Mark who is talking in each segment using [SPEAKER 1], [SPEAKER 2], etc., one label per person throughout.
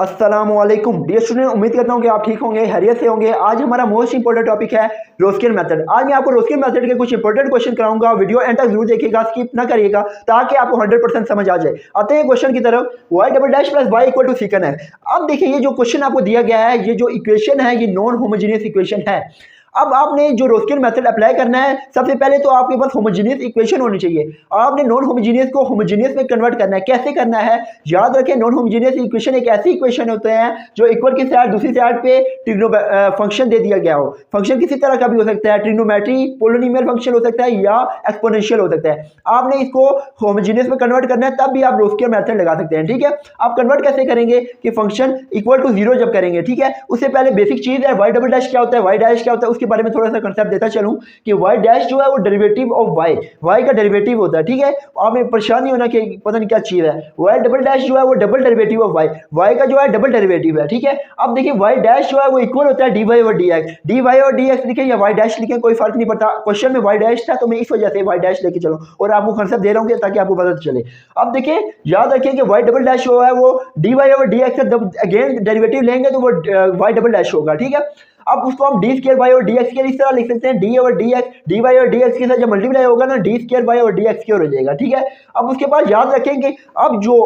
[SPEAKER 1] अस्सलामुअलैकुम dear student, उम्मीद करता हूँ कि आप ठीक होंगे, खैरियत से होंगे। आज हमारा मोस्ट इंपॉर्टेंट टॉपिक है रोस्किन मेथड। आज मैं आपको रोस्किन मेथड के कुछ इंपॉर्टेंट क्वेश्चन कराऊंगा। वीडियो एंड तक जरूर देखिएगा, स्किप ना करिएगा ताकि आपको 100% समझ आ जाए। आते हैं क्वेश्चन की तरफ। y double dash plus y equal to secant है। अब देखिए, ये जो क्वेश्चन आपको दिया गया है, ये जो इक्वेशन है, ये नॉन होमोजेनियस इक्वेशन है। अब आपने जो रोस्किन मेथड अप्लाई करना है, सबसे पहले तो आपके पास होमोजेनियस इक्वेशन होनी चाहिए। आपने नॉन होमोजेनियस को होमोजेनियस में कन्वर्ट करना है। कैसे करना है, याद रखें, नॉन होमोजेनियस इक्वेशन एक ऐसी इक्वेशन होते हैं जो इक्वल की साइड दूसरी साइड पे फंक्शन दे दिया गया हो। फंक्शन किसी तरह का भी हो सकता है, ट्रिग्नोमेट्री, पोलिनोमियल फंक्शन हो सकता है या एक्सपोनेंशियल हो सकता है। आपने इसको होमोजेनियस में कन्वर्ट करना है, तब भी आप रोस्किन मेथड लगा सकते हैं। ठीक है, आप कन्वर्ट कैसे करेंगे कि फंक्शन इक्वल टू 0 जब करेंगे। ठीक है, उससे पहले बेसिक चीज है वाई डबल डैश क्या होता है, वाई डैश क्या होता है, उसके बारे में थोड़ा सा कंसेप्ट देता चलूं कि वाई डैश जो है वो डेरिवेटिव ऑफ वाई, वाई का डेरिवेटिव होता है। ठीक है, आपने परेशान नहीं होना कि पता नहीं क्या चीज है। वाई डबल डैश जो है वो double derivative of y, y का जो है डबल डेरिवेटिव है। ठीक है, अब देखिए वाई डैश जो है वो इक्वल होता है डी वाई और डी एक्स। डी वाई और डी एक्स लिखे या वाई डैश लिखे, कोई फर्क नहीं पड़ता। क्वेश्चन में वाई डैश था तो मैं इस वजह से वाई डैश लेके चलूं और आपको कंसेप्ट दे रहा हूं ताकि आपको पता चले। अब देखिए, याद रखें कि वाई डबल डैश जो है वो डी वाई और डी एक्स का अगेन डेरिवेटिव लेंगे तो वो वाई डबल डैश होगा। ठीक है, अब उसको हम डी स्क्वायर वाई और डी एक्स इस तरह लिख सकते हैं, डी और डी एक्स, डी वाई और डी एक्स के साथ जब मल्टीप्लाई होगा ना, डी स्क्वायर वाई और डी एक्स हो जाएगा। ठीक है, अब उसके बाद याद रखेंगे, अब जो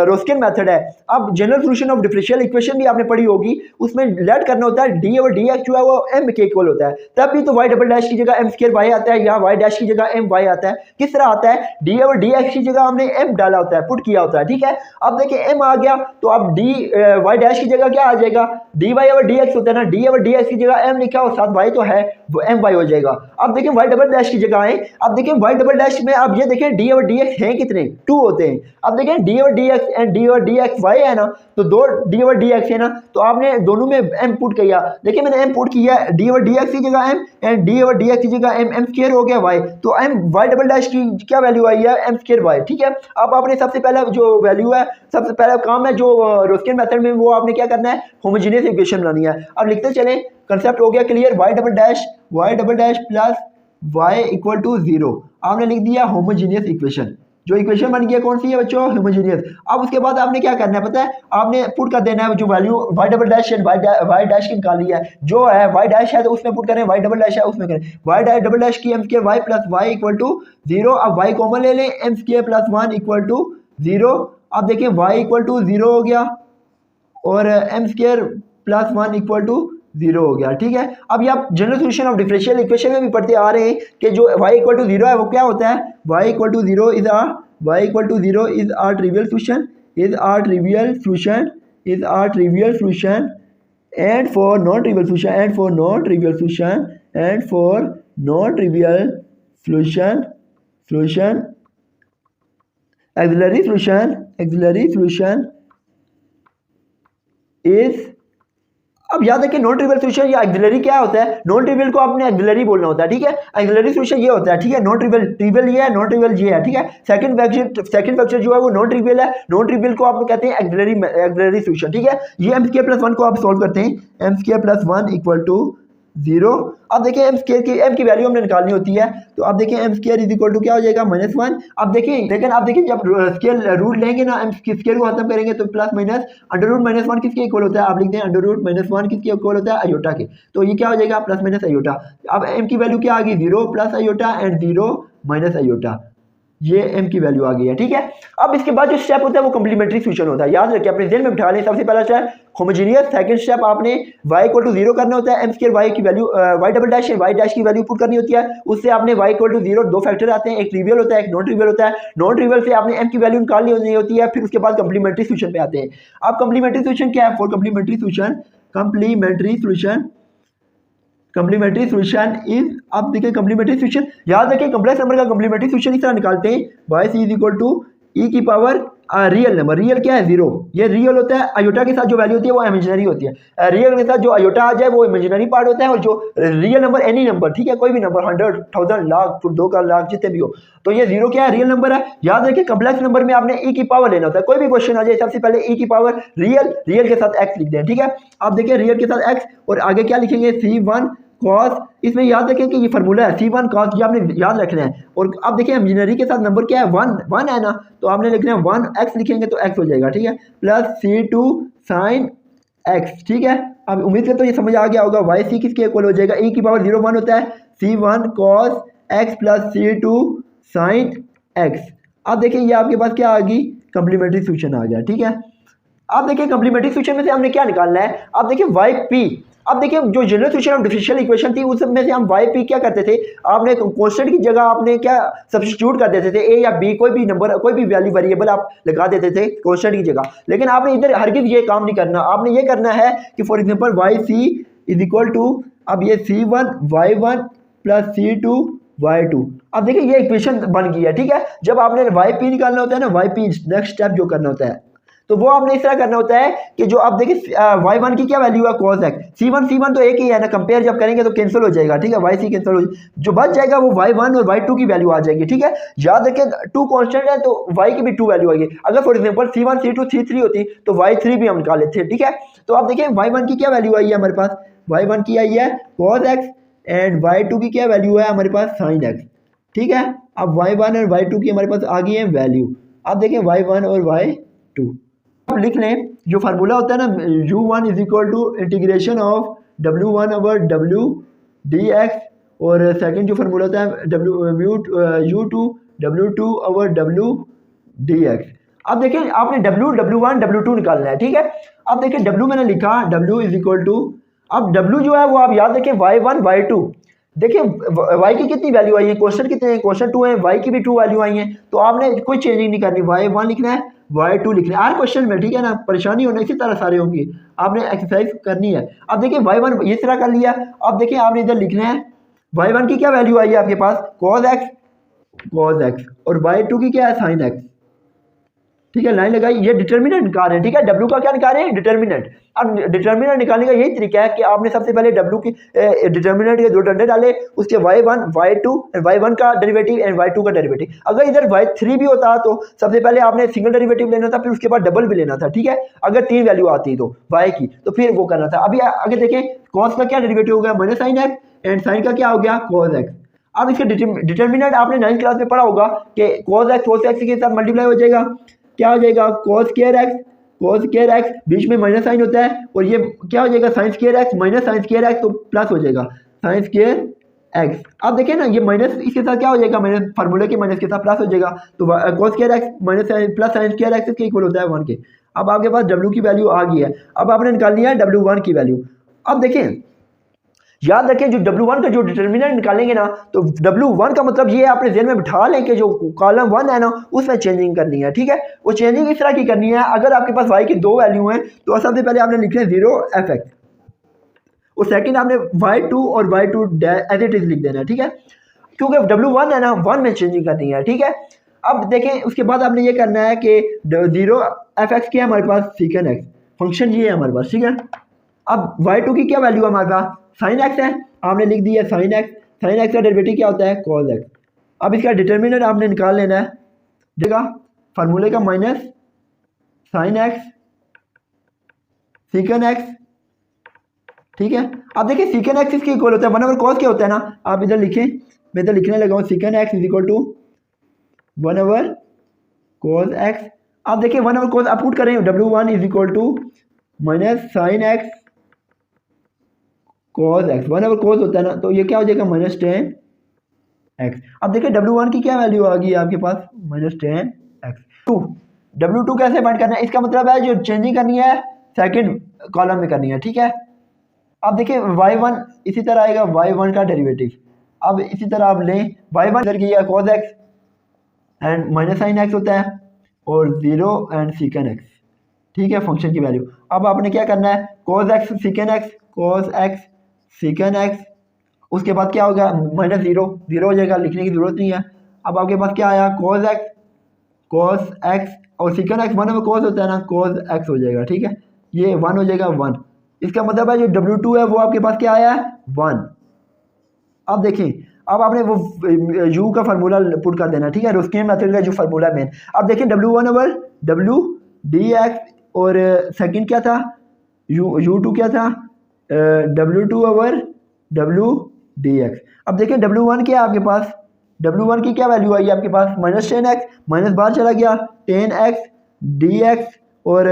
[SPEAKER 1] रोस्किन मेथड है, अब general solution of differential equation भी आपने पढ़ी होगी, उसमें लेट करना होता है डी और डी एक्स जो है वो एम के इक्वल होता है। तब भी तो वाई डबल डैश की जगह एम स्क्वायर वाई आता है या वाई डैश की जगह एम वाई आता है। किस तरह आता है, डी और डी एक्स की जगह हमने एम डाला होता है, पुट किया होता है। ठीक है, अब देखिए एम आ गया तो अब डी वाई डैश की जगह क्या आ जाएगा, डी वाई और डी एक्स होता है ना, डी और डी एक्स की जगह एम लिखा और साथ वाई तो है, वो एम वाई हो जाएगा। अब देखिए वाई डबल डैश की जगह आए, अब देखिए वाई डबल डैश में अब ये देखें डी और डी एक्स हैं कितने, 2 होते हैं। अब देखें डी और डी एक्स एंड डी और डी एक्स वाई है ना, तो 2 डी और डी एक्स है ना, तो आपने दोनों में एम पुट किया। देखिए मैंने एम पुट किया, डी और डी एक्स की जगह एम एंड डी और डी एक्स की जगह एम, एम स्क्वायर हो गया वाई, तो एम वाई डबल डैश की क्या वैल्यू आई है, एम स्क्वायर वाई। ठीक है, अब आपने सबसे पहला जो वैल्यू है, सबसे पहला काम है जो रोस्किन मेथड में, वो आपने क्या करना है, होमोजेनियस इक्वेशन बनानी है। अब लिखते चलें, कंसेप्ट हो गया clear, y double dash plus y equal to 0 आपने लिख दिया होमोजेनियस इक्वेशन। जो इक्वेशन बन गया कौन सी है बच्चों, होमोजेनियस। अब उसके बाद आपने क्या करना है पता है, आपने पुट कर देना है जो value y double dash and y dash की निकाली है, जो है वाई डैश है तो उसमें पुट करें, वाई डबल डैश है उसमें करें वाई डबल डैश की m square y plus y equal to 0। अब वाई कॉमन ले लें, m square plus 1 equal to 0। अब देखिए वाई इक्वल टू 0 हो गया और m square plus 1 equal to 0 हो गया। ठीक है, अब ये आप general solution of differential equation में भी पढ़ते आ रहे हैं कि जो y इक्वल टू 0 है वो क्या होता है, y equal to 0 is a trivial solution, and for non trivial solution auxiliary solution is. अब याद है कि नॉन ट्रिवियल सॉल्यूशन या एक्सिलरी क्या होता है, नॉन ट्रिवियल को आपने एक्सिलरी बोलना होता है। ठीक है, एक्सिलरी सॉल्यूशन ये होता है। ठीक है, नॉन ट्रिवियल ये है, नॉन ट्रिवियल ये है। ठीक है, सेकंड फैक्टर जो है वो नॉन ट्रिवियल है, नॉन ट्रिवियल को आप कहते हैं एक्सिलरी सॉल्यूशन। ठीक है, ये एम स्क्वायर प्लस 1 को आप सॉल्व करते हैं, m square plus 1 equal to 0। अब देखिए एम की वैल्यू हमने निकालनी होती है, तो अब देखिए m square is equal to क्या हो जाएगा, -1। अब देखिए, लेकिन आप देखिए जब स्क्वायर रूट लेंगे ना, एम स्क्वायर को खत्म करेंगे तो प्लस माइनस अंडर रूट -1 किसके इक्वल होता है, आप लिखते हैं अंडर रूट -1 किसके इक्वल होता है, अयोटा के। तो ये क्या हो जाएगा, प्लस माइनस अयोटा। अब एम की वैल्यू क्या आ गई, 0 plus iota and 0 minus iota, ये m की वैल्यू आ गई है। ठीक है, अब इसके बाद जो स्टेप होता है वो कम्प्लीमेंट्री सॉल्यूशन होता है। याद रखिए, अपने ध्यान में बिठा लें। सबसे पहला स्टेप होमोजेनियस, सेकंड स्टेप आपने y इक्वल टू 0 करना होता है, एम स्क्वायर वाई की value y double dash y dash की वैल्यू पुट करनी होती है, उससे आपने y इक्वल टू 0 दो फैक्टर आते हैं, एक ट्रिवियल होता है एक नॉन ट्रिवियल होता है। नॉन ट्रिवियल से आपने m की वैल्यू निकालनी होती है, फिर उसके बाद कम्प्लीमेंट्री सॉल्यूशन पे आते हैं। अब कम्प्लीमेंट्री सॉल्यूशन क्या है, फॉर कम्प्लीमेंट्री सॉल्यूशन इज। अब देखिए कम्प्लीमेंट्री सॉल्यूशन, याद रखिए कम्प्लेक्स नंबर का कम्प्लीमेंट्री सॉल्यूशन इस तरह निकालते हैं, y c is equal to e की पावर रियल नंबर, रियल क्या है 0, ये रियल होता है। अयोटा के साथ जो वैल्यू होती है वो इमेजिनरी होती है, रियल के साथ जो अयोटा आ जाए वो इमेजिनरी पार्ट होता है, और जो रियल नंबर एनी नंबर, ठीक है, कोई भी नंबर 100, 1000, लाख, 2 का लाख, जितने भी हो, तो ये 0 क्या है, रियल नंबर है। याद रखिए कम्प्लेक्स नंबर में आपने e की पावर लेना होता है, कोई भी क्वेश्चन आ जाए सबसे पहले e की पावर रियल के साथ x लिख दें। ठीक है, आप देखिए रियल के साथ x और आगे क्या लिखेंगे, C1 कॉस, इसमें याद रखें कि ये फार्मूला है C1 कॉस, ये आपने याद रखना है। और अब देखिए इमेजिनरी के साथ नंबर क्या है, 1 है ना, तो आपने लिखना है 1x लिखेंगे तो x हो जाएगा, ठीक है, प्लस C2 साइन x, ठीक है। अब उम्मीद करता हूँ ये समझ आ गया होगा। वाई सी किसके इक्वल हो जाएगा, e की पावर 0 1 होता है, C1 cos x plus C2 sine x। अब देखिए ये आपके पास क्या आ गई, कम्प्लीमेंट्री सोल्यूशन आ गया, ठीक है। अब देखिए कम्प्लीमेंट्री सोल्यूशन में से हमने क्या निकालना है, अब देखिए वाई पी, अब देखिए जो general solution of differential equation थी उसमें से हम वाई पी क्या करते थे, आपने कांस्टेंट की जगह आपने क्या सब्स्टिट्यूट कर देते थे, ए या बी कोई भी नंबर कोई भी वैल्यू वेरिएबल आप लगा देते थे कांस्टेंट की जगह। लेकिन आपने इधर हरगिज ये काम नहीं करना, आपने ये करना है कि for example y c is equal to, अब ये C1 Y1 plus C2 Y2। अब देखिए ये इक्वेशन बन गई है, ठीक है। जब आपने वाई पी निकालना होता है ना, वाई पी नेक्स्ट स्टेप जो करना होता है तो वो आपने इस तरह करना होता है कि जो आप देखिए y1 की क्या वैल्यू है cos x, C1 तो एक ही है ना, कंपेयर जब करेंगे तो कैंसिल हो जाएगा, ठीक है, वाई सी कैंसिल हो, जो बच जाएगा वो y1 और y2 की वैल्यू आ जाएगी, ठीक है। याद रखें 2 कांस्टेंट है तो y की भी 2 वैल्यू आएगी। अगर for example C1 C2 C3 होती तो y3 भी हम निकाल लेते हैं, ठीक है। तो आप देखिए y1 की क्या वैल्यू आई है हमारे पास, y1 की आई है cos x एंड y2 की क्या वैल्यू है हमारे पास sin x, ठीक है। अब y1 और y2 की हमारे पास आ गई है वैल्यू। अब देखें y1 और y2 आप लिख लें, जो फार्मूला होता है ना u1 is equal to integration of w1 over w dx, और सेकंड जो फार्मूला होता है u2 w2 over w dx। अब देखिए आपने w1 w2 निकालना है, ठीक है। अब देखिए w मैंने लिखा w इज इक्वल टू, अब w जो है वो आप याद रखें y1 y2, देखिए y की कितनी वैल्यू आई है, क्वेश्चन कितने हैं, क्वेश्चन 2 है, y की भी 2 वैल्यू आई है, तो आपने कोई चेंजिंग नहीं करनी, y1 लिखना है y2 लिखना है हर क्वेश्चन में, ठीक है ना, परेशानी होना इसी तरह सारे होंगे, आपने एक्सरसाइज करनी है। अब देखिए y1 इस तरह कर लिया, अब देखिए आपने इधर लिखना है y1 की क्या वैल्यू आई है आपके पास cos x और y2 की क्या है sin x, ठीक है, लाइन लगाई, ये डिटर्मिनेंट निकाल रहे हैं, ठीक है। W का क्या निकाल रहे हैं, डिटर्मिनेंट। अब डिटर्मिनेंट निकालने का यही तरीका है कि आपने सबसे पहले W की डिटर्मिनेंट के 2 डंडे डाले, उसके y1 y2 y1 का डेरिवेटिव एंड y2 का डेरिवेटिव। अगर इधर y3 भी होता तो सबसे पहले आपने सिंगल डेरिवेटिव लेना था, फिर उसके बाद डबल भी लेना था, ठीक है। अगर 3 वैल्यू आती तो y की तो फिर वो करना था। अभी आगे देखें cos का क्या डेरिवेटिव हो गया minus sin x and sin का क्या हो गया cos x। अब इसके डिटर्मिनेंट आपने 9th क्लास में पढ़ा होगा कि cos x के साथ मल्टीप्लाई हो जाएगा, क्या हो जाएगा cos स्क्वायर x, बीच में माइनस साइन होता है, और ये क्या हो जाएगा sin square x minus sin square x, तो प्लस हो जाएगा sin स्क्वायर x। अब देखिए ना ये माइनस इसके साथ क्या हो जाएगा, माइनस फार्मूले के माइनस के साथ प्लस हो जाएगा, तो cos square x minus plus sin square x के इक्वल होता है 1 के। अब आपके पास w की वैल्यू आ गई है, अब आपने निकालनी है w1 की वैल्यू। अब देखें याद रखें जो W1 का जो डिटर्मिनेंट निकालेंगे ना, तो W1 का मतलब ये आपने जेहन में बिठा लें कि जो कॉलम 1 है ना उसमें चेंजिंग करनी है, ठीक है। वो चेंजिंग इस तरह की करनी है, अगर आपके पास y की 2 वैल्यू हैं तो सबसे पहले आपने लिखना है 0f(x) और सेकंड आपने y2 और y2 एज इट इज लिख देना है, ठीक है, क्योंकि W1 है ना 1 में चेंजिंग करनी है, ठीक है। अब देखें उसके बाद आपने ये करना है कि 0f(x) क्या है हमारे पास secant x, फंक्शन ये है हमारे पास, ठीक है। अब y2 की क्या वैल्यू है हमारे पास sin x है, आपने लिख दिया sin x का डेरिवेटिव क्या होता है cos x। अब इसका डिटर्मिनेंट आपने निकाल लेना है, देखा फार्मूले का minus sin x secant x, ठीक है। अब देखिए secant x इसके इक्वल होता है 1 ओवर cos क्या होता है ना, आप इधर लिखें, मैं इधर लिखने लगा हूँ secant x is equal to 1 over cos x। आप देखिए 1 ओवर cos आप पुट कर रहे हैं w1 is equal to minus sin x cos x, 1 over cos होता है ना, तो ये क्या हो जाएगा माइनस 10x। अब देखिए w1 की क्या वैल्यू आ गई आपके पास माइनस 10x। w2 कैसे फाइंड करना है, इसका मतलब है जो चेंजिंग करनी है सेकंड कॉलम में करनी है, ठीक है। अब देखिए y1 इसी तरह आएगा y1 का डेरिवेटिव, अब इसी तरह आप लें y1 इधर की है cos x and minus sin x होता है और 0 एंड secant x, ठीक है, फंक्शन की वैल्यू। अब आपने क्या करना है cos x secant x, उसके बाद क्या होगा माइनस 0 हो जाएगा, लिखने की जरूरत नहीं है। अब आपके पास क्या आया cos x और secant x 1 ओवर cos होता है ना, cos x हो जाएगा, ठीक है, ये 1 हो जाएगा 1। इसका मतलब है जो w2 है वो आपके पास क्या आया है 1। अब देखिए अब आपने वो u का फार्मूला पुट कर देना, ठीक है, रोस्कियन मेथड का जो फार्मूला मेन। अब देखिए w1 ओवर w dx और सेकंड क्या था u2 क्या था w2 over W D x. अब देखिए W1 क्या है आपके पास, W1 की क्या वैल्यू आई है आपके पास -10x, माइनस बाहर चला गया 10x डी एक्स, और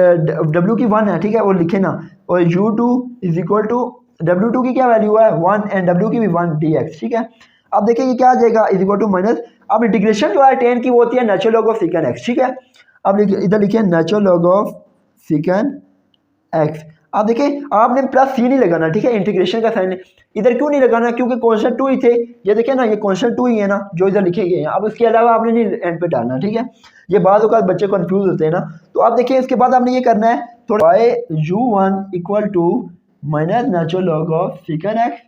[SPEAKER 1] W की 1 है, ठीक है, और लिखे ना, और U2 is equal to W2 की क्या वैल्यू है 1 एंड W की भी 1 डी एक्स, ठीक है। अब देखिए ये क्या आ जाएगा इज इक्वल टू माइनस, अब इंटीग्रेशन जो है 10 की वो होती है natural log of secant x, ठीक है। अब इधर लिखिए natural log of secant x. आप देखिए आपने प्लस सी नहीं लगाना, ठीक है, इंटीग्रेशन का साइन इधर क्यों नहीं लगाना, क्योंकि कॉन्स्टेंट 2 ही थे, ये देखिए ना, ये कॉन्स्टेंट 2 ही है ना जो इधर लिखे गए हैं। अब इसके अलावा आपने नहीं एंड पे डालना, ठीक है, ये बाद औक़ात बच्चे कंफ्यूज होते हैं ना। तो आप देखिए इसके बाद आपने ये करना है थोड़ा by u1 equal to minus natural log of secant x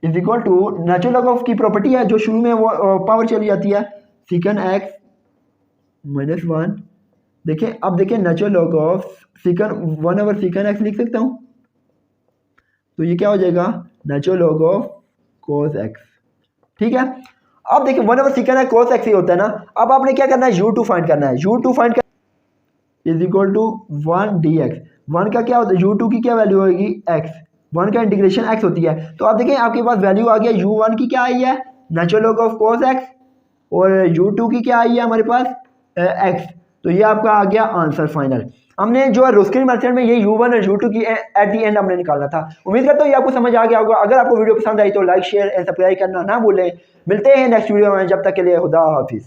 [SPEAKER 1] is equal to natural log of की प्रॉपर्टी है जो शुरू में वो पावर चली जाती है सीकन एक्स -1। देखिए अब देखिए natural log of secant 1 over secant x लिख सकता हूँ, तो ये क्या हो जाएगा natural log of cos x, ठीक है। अब देखिए 1 over secant x cos x ही होता है ना। अब आपने क्या करना है u2 फाइंड करना है, u2 फाइंड कर is equal to 1 d x. 1 का क्या होता है u2 की क्या वैल्यू होगी x, 1 का इंटीग्रेशन x होती है। तो आप देखिए आपके पास वैल्यू आ गया u1 की क्या आई है natural log of cos x, और u2 की क्या आई है हमारे पास x। तो ये आपका आ गया आंसर फाइनल। हमने जो है रोस्किन मेथड में ये u1 और u2 की एट दी एंड हमने निकालना था। उम्मीद करता हूँ ये आपको समझ आ गया होगा। अगर आपको वीडियो पसंद आई तो लाइक शेयर एंड सब्सक्राइब करना ना भूलें। मिलते हैं नेक्स्ट वीडियो में, जब तक के लिए खुदा हाफिज़।